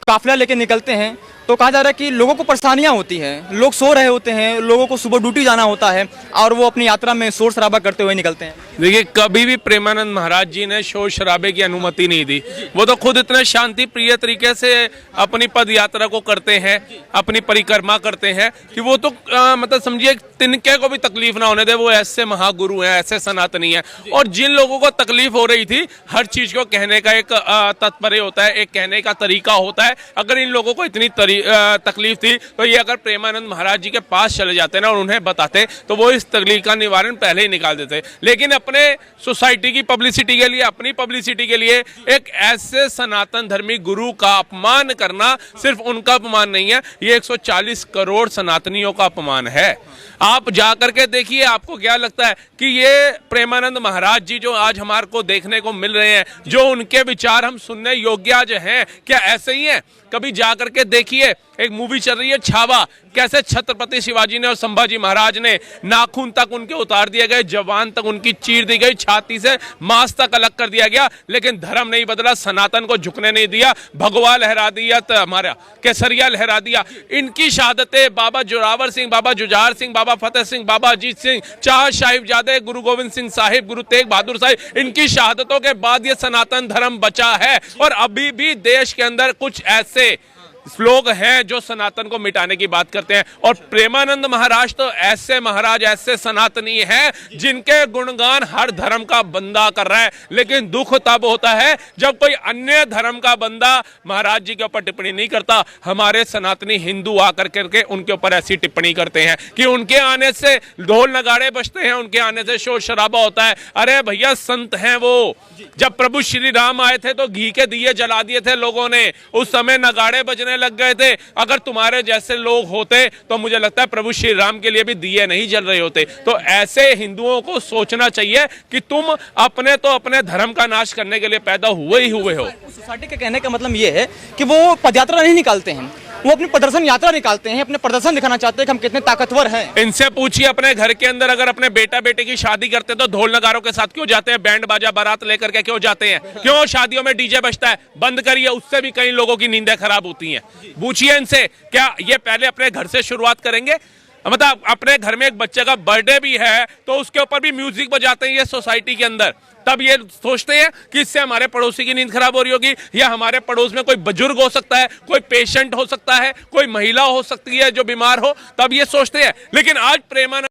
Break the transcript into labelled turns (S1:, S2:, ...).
S1: काफिला लेके निकलते हैं तो कहा जा रहा है कि लोगों को परेशानियां होती हैं, लोग सो रहे होते हैं, लोगों को सुबह ड्यूटी जाना होता है और वो अपनी यात्रा में शोर शराबा करते हुए निकलते हैं।
S2: देखिए, कभी भी प्रेमानंद महाराज जी ने शोर शराबे की अनुमति नहीं दी। वो तो खुद इतने शांति प्रिय तरीके से अपनी पद यात्रा को करते हैं, अपनी परिक्रमा करते हैं कि वो तो मतलब समझिए तिनके को भी तकलीफ ना होने दे। वो ऐसे महागुरु हैं, ऐसे सनातनी हैं। और जिन लोगों को तकलीफ हो रही थी, हर चीज को कहने का एक तात्पर्य होता है, एक कहने का तरीका होता है। अगर इन लोगों को इतनी तकलीफ थी तो ये अगर प्रेमानंद महाराज जी के पास चले जाते ना और उन्हें बताते तो वो इस तकलीफ का निवारण पहले ही निकाल देते। लेकिन अपने सोसाइटी की पब्लिसिटी के लिए, अपनी पब्लिसिटी के लिए एक ऐसे सनातन धर्मी गुरु का अपमान करना सिर्फ उनका अपमान नहीं है, ये 140 करोड़ सनातनियों का अपमान है। आप जाकर के देखिए, आपको क्या लगता है कि ये प्रेमानंद महाराज जी जो आज हमारे को देखने को मिल रहे हैं, जो उनके विचार हम सुनने योग्य आज हैं, क्या ऐसे ही हैं? कभी जाकर के देखिए, एक मूवी चल रही है छावा, कैसे छत्रपति शिवाजी ने और संभाजी महाराज ने नाखून तक उनके उतार दिए गए, जवान तक उनकी चीर दी गई, छाती से मांस तक अलग कर दिया गया, लेकिन धर्म नहीं बदला, सनातन को झुकने नहीं दिया, भगवा लहरा दिया, तो हमारा केसरिया लहरा दिया। इनकी शहादतें बाबा जोरावर सिंह, बाबा जुझार सिंह, बाबा फतेह सिंह, बाबा अजीत सिंह, चार साहिबजादे, गुरु गोविंद सिंह साहिब, गुरु तेग बहादुर साहिब, इनकी शहादतों के बाद ये सनातन धर्म बचा है। और अभी भी देश के अंदर कुछ ऐसे लोग हैं जो सनातन को मिटाने की बात करते हैं। और प्रेमानंद महाराज तो ऐसे महाराज, ऐसे सनातनी हैं जिनके गुणगान हर धर्म का बंदा कर रहा है। लेकिन दुख तब होता है जब कोई अन्य धर्म का बंदा महाराज जी के ऊपर टिप्पणी नहीं करता। हमारे सनातनी हिंदू आकर करके उनके ऊपर ऐसी टिप्पणी करते हैं कि उनके आने से ढोल नगाड़े बजते हैं, उनके आने से शोर शराबा होता है। अरे भैया, संत हैं वो। जब प्रभु श्री राम आए थे तो घी के दिए जला दिए थे लोगों ने, उस समय नगाड़े बजने लग गए थे। अगर तुम्हारे जैसे लोग होते तो मुझे लगता है प्रभु श्री राम के लिए भी दिए नहीं जल रहे होते। तो ऐसे हिंदुओं को सोचना चाहिए कि तुम अपने धर्म का नाश करने के लिए पैदा हुए ही हुए हो।
S1: सोसाइटी के कहने का मतलब ये है कि वो पदयात्रा नहीं निकालते हैं, वो अपनी प्रदर्शन यात्रा निकालते हैं, अपने प्रदर्शन दिखाना चाहते हैं कि हम कितने ताकतवर हैं।
S2: इनसे पूछिए, अपने घर के अंदर अगर अपने बेटा बेटे की शादी करते तो ढोल नगारों के साथ क्यों जाते हैं? बैंड बाजा बारात लेकर के क्यों जाते हैं? क्यों शादियों में डीजे बजता है? बंद करिए, उससे भी कई लोगों की नींदें खराब होती हैं। पूछिए इनसे, क्या ये पहले अपने घर से शुरुआत करेंगे? मतलब अपने घर में एक बच्चे का बर्थडे भी है तो उसके ऊपर भी म्यूजिक बजाते हैं ये सोसाइटी के अंदर। तब ये सोचते हैं कि इससे हमारे पड़ोसी की नींद खराब हो रही होगी, या हमारे पड़ोस में कोई बुजुर्ग हो सकता है, कोई पेशेंट हो सकता है, कोई महिला हो सकती है जो बीमार हो, तब ये सोचते हैं। लेकिन आज प्रेमानंद